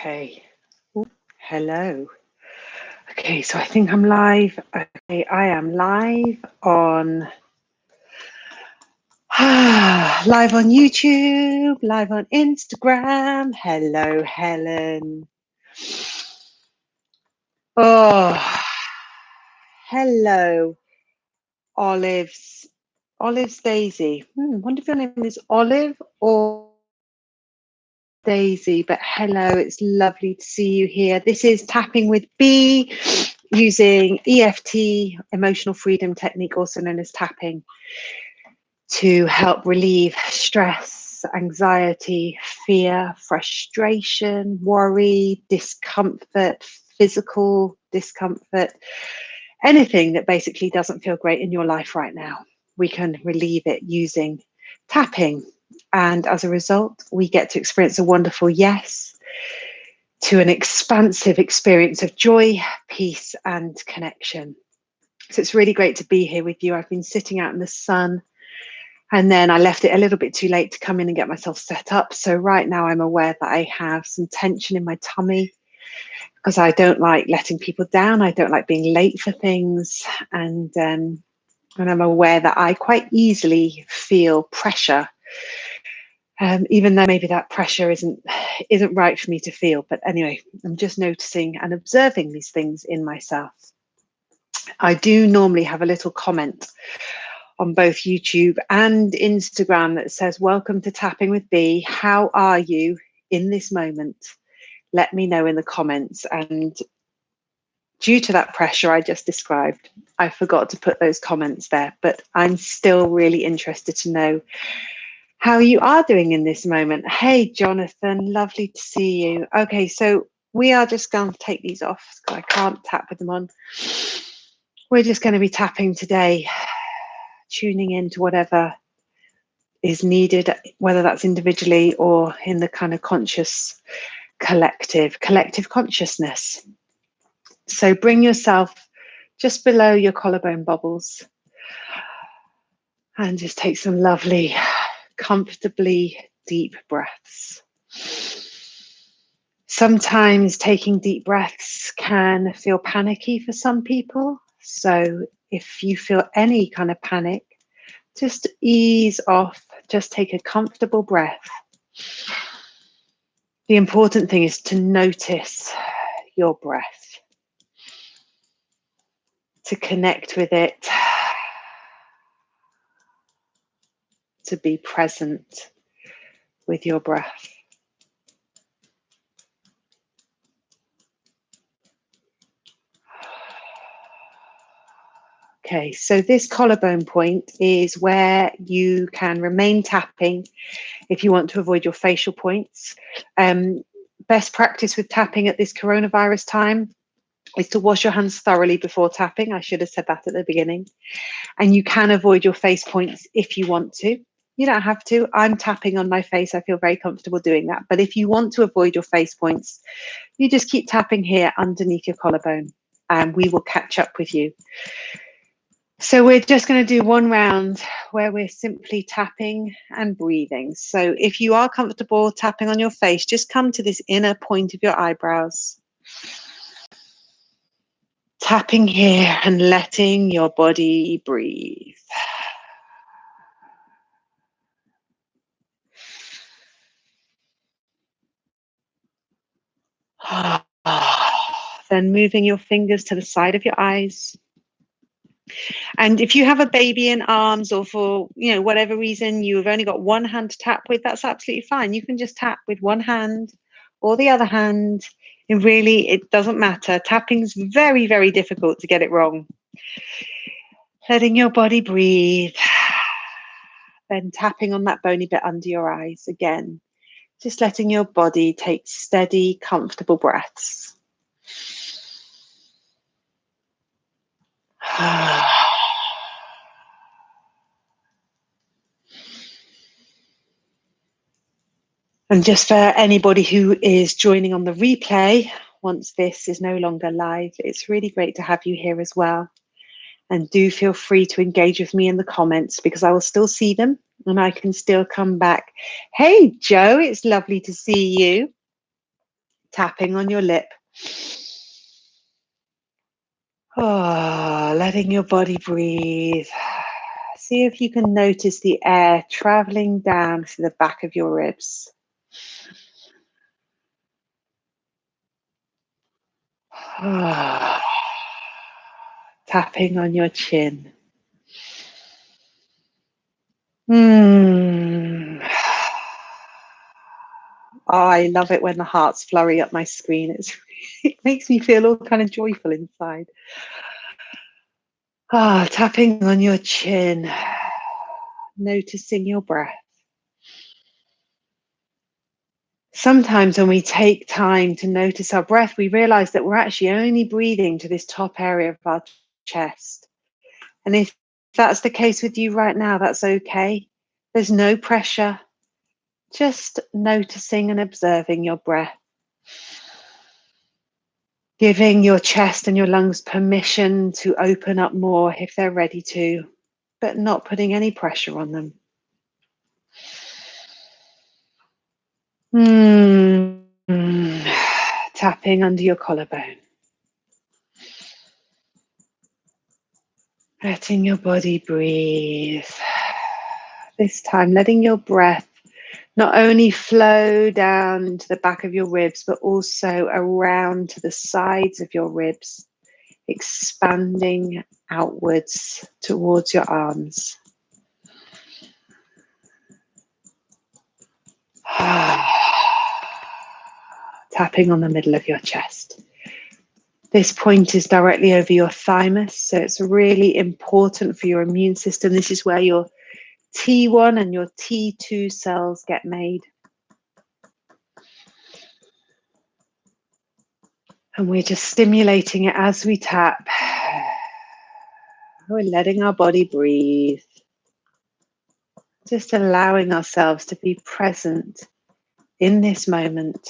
Okay. Ooh, hello. Okay, so I think I'm live. Okay, I am live on live on YouTube, live on Instagram. Hello, Helen. Oh, hello, Olives. Olives Daisy. Wonder if your name is Olive or Daisy, but hello, it's lovely to see you here. This is Tapping with B using EFT, emotional freedom technique, also known as tapping, to help relieve stress, anxiety, fear, frustration, worry, discomfort, physical discomfort, anything that basically doesn't feel great in your life right now. We can relieve it using tapping. And as a result, we get to experience a wonderful yes to an expansive experience of joy, peace, and connection. So it's really great to be here with you. I've been sitting out in the sun, and then I left it a little bit too late to come in and get myself set up. So right now I'm aware that I have some tension in my tummy because I don't like letting people down. I don't like being late for things. And I'm aware that I quite easily feel pressure, even though maybe that pressure isn't right for me to feel. But anyway, I'm just noticing and observing these things in myself. I do normally have a little comment on both YouTube and Instagram that says, "Welcome to Tapping with B. How are you in this moment? Let me know in the comments." And due to that pressure I just described, I forgot to put those comments there, but I'm still really interested to know how you are doing in this moment. Hey, Jonathan, lovely to see you. Okay, so we are just going to take these off because I can't tap with them on. We're just going to be tapping today, tuning into whatever is needed, whether that's individually or in the kind of conscious collective consciousness. So bring yourself just below your collarbone bubbles and just take some lovely, comfortably deep breaths. Sometimes taking deep breaths can feel panicky for some people. So if you feel any kind of panic, just ease off, just take a comfortable breath. The important thing is to notice your breath, to connect with it, to be present with your breath. Okay, so this collarbone point is where you can remain tapping if you want to avoid your facial points. Best practice with tapping at this coronavirus time is to wash your hands thoroughly before tapping. I should have said that at the beginning. And you can avoid your face points if you want to. You don't have to. I'm tapping on my face. I feel very comfortable doing that. But if you want to avoid your face points, you just keep tapping here underneath your collarbone and we will catch up with you. So we're just going to do one round where we're simply tapping and breathing. So if you are comfortable tapping on your face, just come to this inner point of your eyebrows. Tapping here and letting your body breathe. Then moving your fingers to the side of your eyes. And if you have a baby in arms or for, whatever reason, you've only got one hand to tap with, that's absolutely fine. You can just tap with one hand or the other hand. It doesn't matter. Tapping's very, very difficult to get it wrong. Letting your body breathe. Then tapping on that bony bit under your eyes again. Just letting your body take steady, comfortable breaths. And just for anybody who is joining on the replay, once this is no longer live, it's really great to have you here as well. And do feel free to engage with me in the comments because I will still see them and I can still come back. Hey, Joe, it's lovely to see you. tapping on your lip. Oh, letting your body breathe. See if you can notice the air traveling down through the back of your ribs. Tapping on your chin. Oh, I love it when the hearts flurry up my screen. It makes me feel all kind of joyful inside. Tapping on your chin, noticing your breath. Sometimes when we take time to notice our breath, we realize that we're actually only breathing to this top area of our chest. And if that's the case with you right now, that's okay. There's no pressure, just noticing and observing your breath. Giving your chest and your lungs permission to open up more if they're ready to, but not putting any pressure on them. Tapping under your collarbone. Letting your body breathe. This time, letting your breath not only flow down into the back of your ribs, but also around to the sides of your ribs, expanding outwards towards your arms. Tapping on the middle of your chest. This point is directly over your thymus, so it's really important for your immune system. This is where your T1 and your T2 cells get made. And we're just stimulating it as we tap. We're letting our body breathe. Just allowing ourselves to be present in this moment.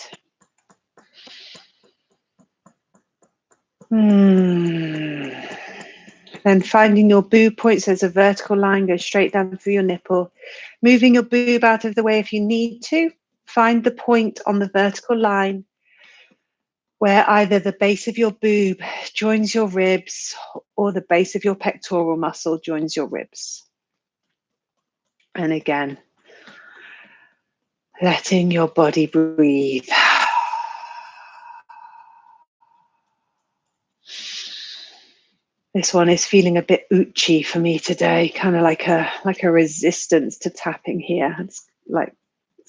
Then finding your boob points, there's a vertical line, go straight down through your nipple. Moving your boob out of the way if you need to. Find the point on the vertical line where either the base of your boob joins your ribs or the base of your pectoral muscle joins your ribs. And again, letting your body breathe. This one is feeling a bit oonchy for me today, kind of like a resistance to tapping here. It's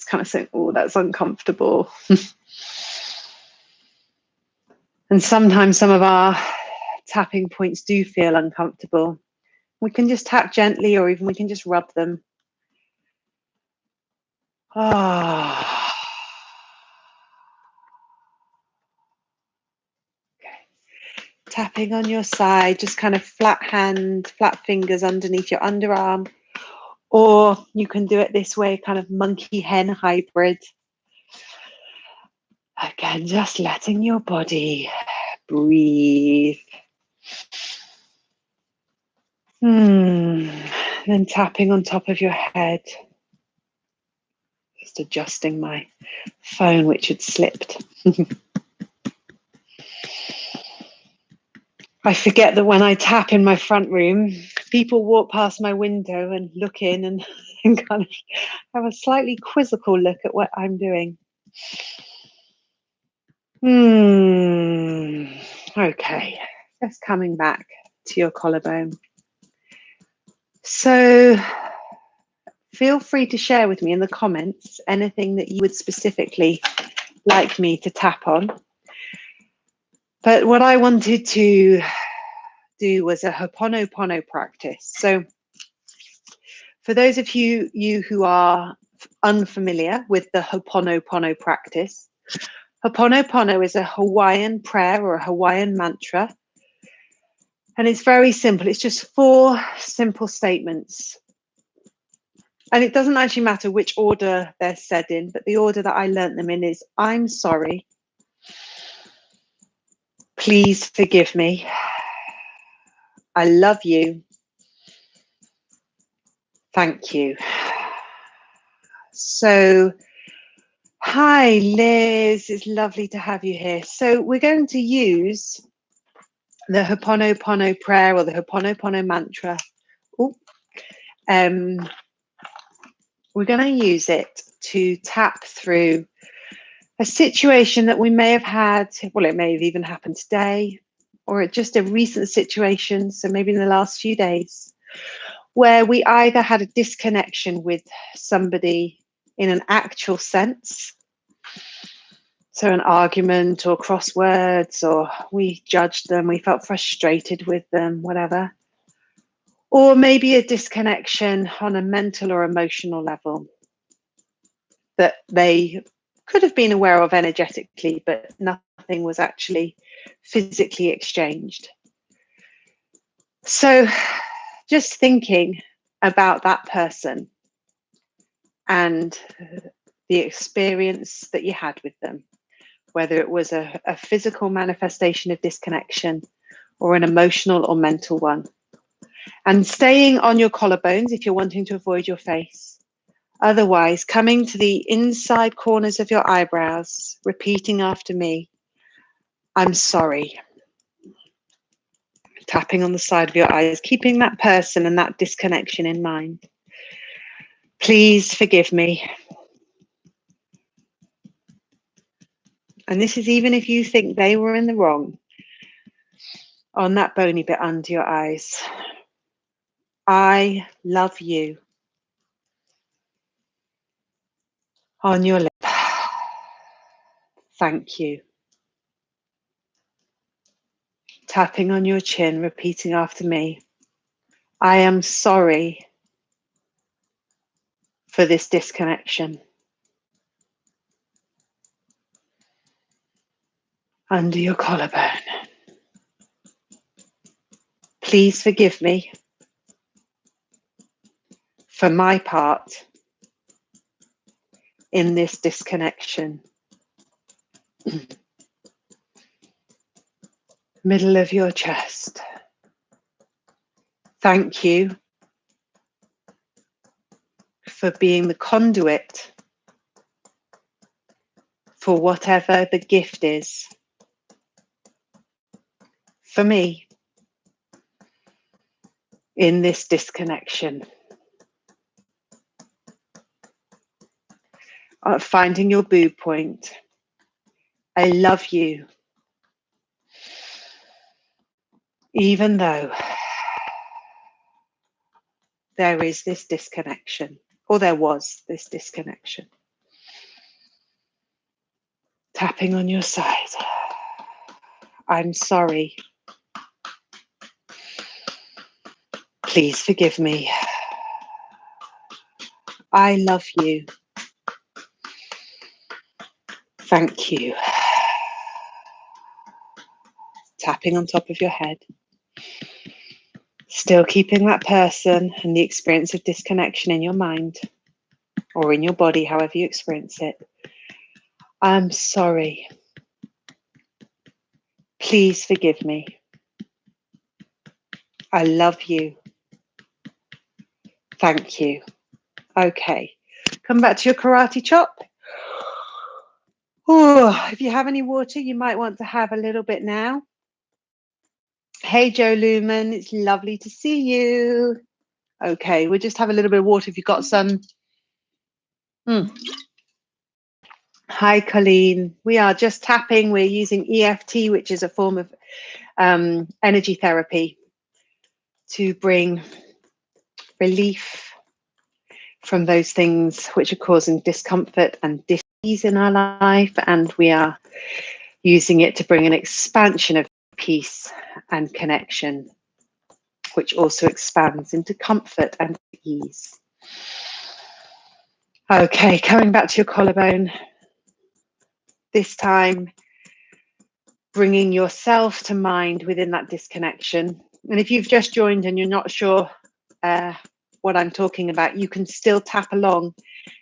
kind of saying, oh, that's uncomfortable. And sometimes some of our tapping points do feel uncomfortable. We can just tap gently, or even we can just rub them. Okay. Tapping on your side, just kind of flat fingers underneath your underarm. Or you can do it this way, kind of monkey hen hybrid. Again, just letting your body breathe. Then tapping on top of your head. Just adjusting my phone, which had slipped. I forget that when I tap in my front room, people walk past my window and look in and kind of have a slightly quizzical look at what I'm doing. Okay, just coming back to your collarbone. So feel free to share with me in the comments anything that you would specifically like me to tap on. But what I wanted to do was a Ho'oponopono practice. So for those of you who are unfamiliar with the Ho'oponopono practice, Ho'oponopono is a Hawaiian prayer or a Hawaiian mantra. And it's very simple. It's just 4 simple statements. And it doesn't actually matter which order they're said in, but the order that I learnt them in is, I'm sorry. Please forgive me. I love you. Thank you. So Hi, Liz. It's lovely to have you here. So we're going to use the Ho'oponopono prayer or the Ho'oponopono mantra. Ooh. We're going to use it to tap through a situation that we may have had. Well, it may have even happened today, or just a recent situation. So maybe in the last few days, where we either had a disconnection with somebody in an actual sense. So an argument or crosswords, or we judged them, we felt frustrated with them, whatever. Or maybe a disconnection on a mental or emotional level that they could have been aware of energetically, but nothing was actually physically exchanged. So just thinking about that person and the experience that you had with them, whether it was a physical manifestation of disconnection or an emotional or mental one. And staying on your collarbones if you're wanting to avoid your face. Otherwise, coming to the inside corners of your eyebrows, repeating after me, I'm sorry. Tapping on the side of your eyes, keeping that person and that disconnection in mind. Please forgive me. And this is even if you think they were in the wrong. On that bony bit under your eyes. I love you. On your lip. Thank you. Tapping on your chin, repeating after me. I am sorry for this disconnection. Under your collarbone. Please forgive me for my part in this disconnection. Middle of your chest. Thank you for being the conduit for whatever the gift is for me in this disconnection. Finding your boo point. I love you. Even though there is this disconnection, or there was this disconnection. Tapping on your side. I'm sorry. Please forgive me. I love you. Thank you. Tapping on top of your head. Still keeping that person and the experience of disconnection in your mind or in your body, however you experience it. I'm sorry. Please forgive me. I love you. Thank you. Okay. Come back to your karate chop. Oh, if you have any water, you might want to have a little bit now. Hey, Joe Lumen, it's lovely to see you. Okay, we'll just have a little bit of water if you've got some. Hi, Colleen. We are just tapping. We're using EFT, which is a form of energy therapy to bring relief from those things which are causing discomfort and dis-ease in our life. And we are using it to bring an expansion of peace and connection, which also expands into comfort and ease. Okay, coming back to your collarbone. This time, bringing yourself to mind within that disconnection. And if you've just joined and you're not sure what I'm talking about, you can still tap along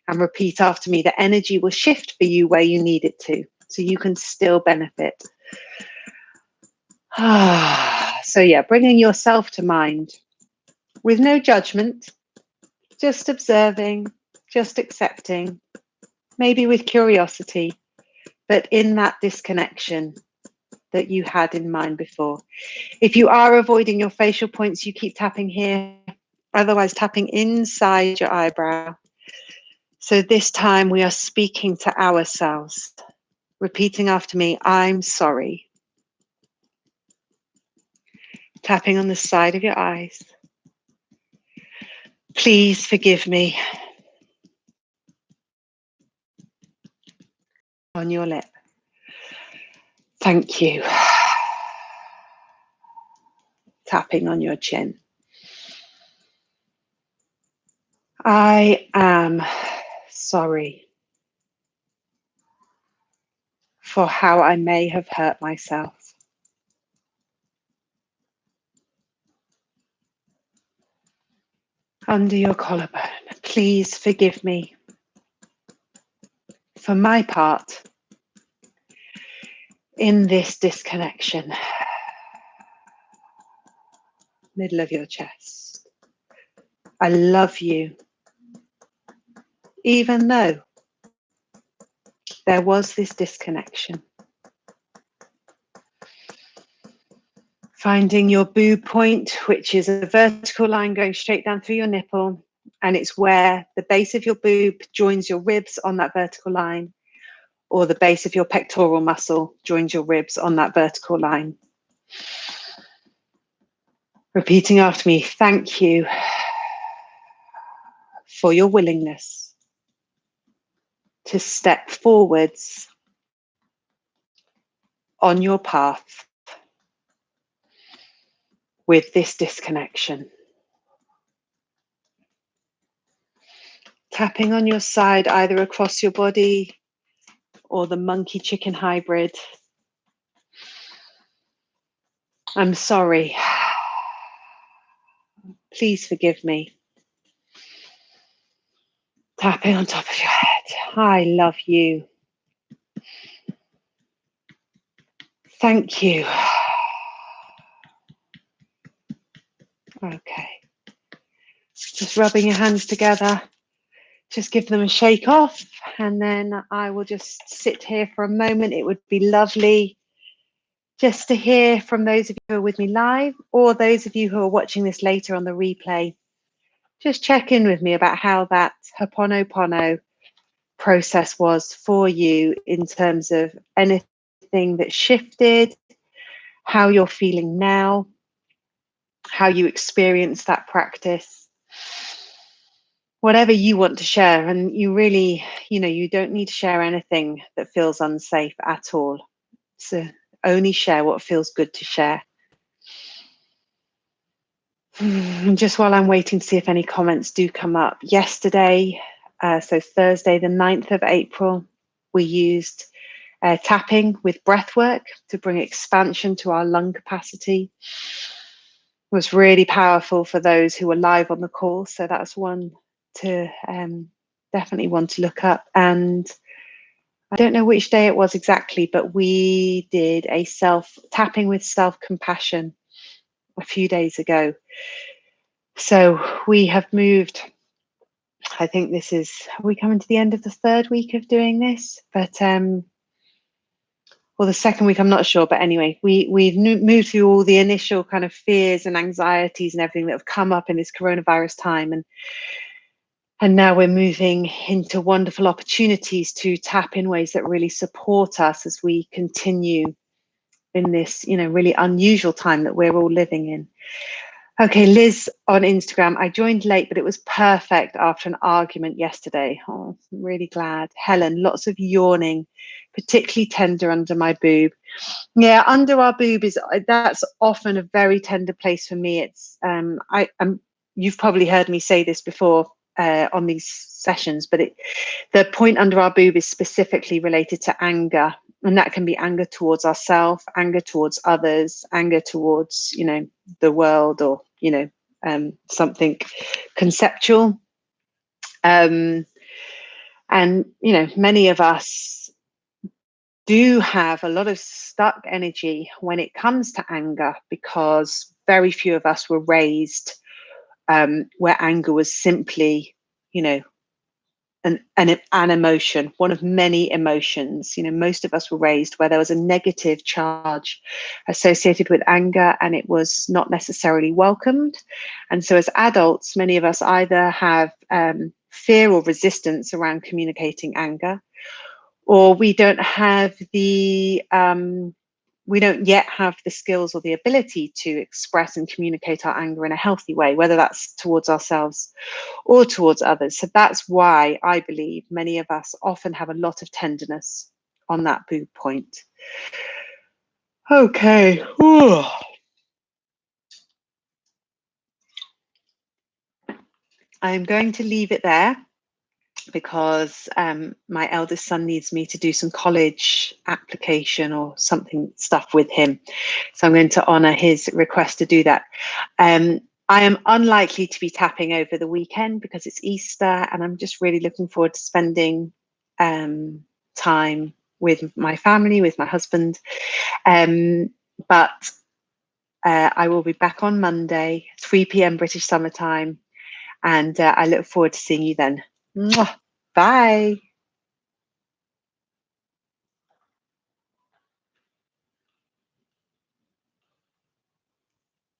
and repeat after me. The energy will shift for you where you need it to, so you can still benefit. So yeah, bringing yourself to mind with no judgment, just observing, just accepting, maybe with curiosity, but in that disconnection that you had in mind before. If you are avoiding your facial points, you keep tapping here, otherwise tapping inside your eyebrow. So this time we are speaking to ourselves, repeating after me, I'm sorry. Tapping on the side of your eyes. Please forgive me. On your lip. Thank you. Tapping on your chin. I am sorry for how I may have hurt myself. Under your collarbone, please forgive me for my part in this disconnection. Middle of your chest. I love you, even though there was this disconnection. Finding your boob point, which is a vertical line going straight down through your nipple, and it's where the base of your boob joins your ribs on that vertical line, or the base of your pectoral muscle joins your ribs on that vertical line. Repeating after me, thank you for your willingness to step forwards on your path with this disconnection. Tapping on your side, either across your body or the monkey chicken hybrid. I'm sorry. Please forgive me. Tapping on top of your head. I love you. Thank you. Okay. Just rubbing your hands together. Just give them a shake off, and then I will just sit here for a moment. It would be lovely just to hear from those of you who are with me live, or those of you who are watching this later on the replay. Just check in with me about how that Ho'oponopono process was for you in terms of anything that shifted, how you're feeling now, how you experience that practice. Whatever you want to share, and you really, you don't need to share anything that feels unsafe at all. So only share what feels good to share. And just while I'm waiting to see if any comments do come up, yesterday, so Thursday, the 9th of April, we used tapping with breath work to bring expansion to our lung capacity. It was really powerful for those who were live on the call. So that's one to definitely want to look up. And I don't know which day it was exactly, but we did a tapping with self-compassion a few days ago. So we have moved, I think are we coming to the end of the 3rd week of doing this? But, or the 2nd week, I'm not sure. But anyway, we've moved through all the initial kind of fears and anxieties and everything that have come up in this coronavirus time. And now we're moving into wonderful opportunities to tap in ways that really support us as we continue in this, really unusual time that we're all living in. Okay, Liz on Instagram, I joined late, but it was perfect after an argument yesterday. Oh, I'm really glad. Helen, lots of yawning, particularly tender under my boob. Yeah, under our boob that's often a very tender place for me. It's you've probably heard me say this before on these sessions, but the point under our boob is specifically related to anger, and that can be anger towards ourselves, anger towards others, anger towards the world, or something conceptual. And many of us do have a lot of stuck energy when it comes to anger, because very few of us were raised where anger was simply, an emotion, one of many emotions. You know, most of us were raised where there was a negative charge associated with anger, and it was not necessarily welcomed. And so as adults, many of us either have fear or resistance around communicating anger, or we don't have we don't yet have the skills or the ability to express and communicate our anger in a healthy way, whether that's towards ourselves or towards others. So that's why I believe many of us often have a lot of tenderness on that boo point. Okay. Ooh. I'm going to leave it there because my eldest son needs me to do some college application or something stuff with him. So I'm going to honor his request to do that. I am unlikely to be tapping over the weekend because it's Easter, and I'm just really looking forward to spending time with my family, with my husband. But I will be back on Monday, 3 p.m. British Summer Time, and I look forward to seeing you then. Mwah. Bye.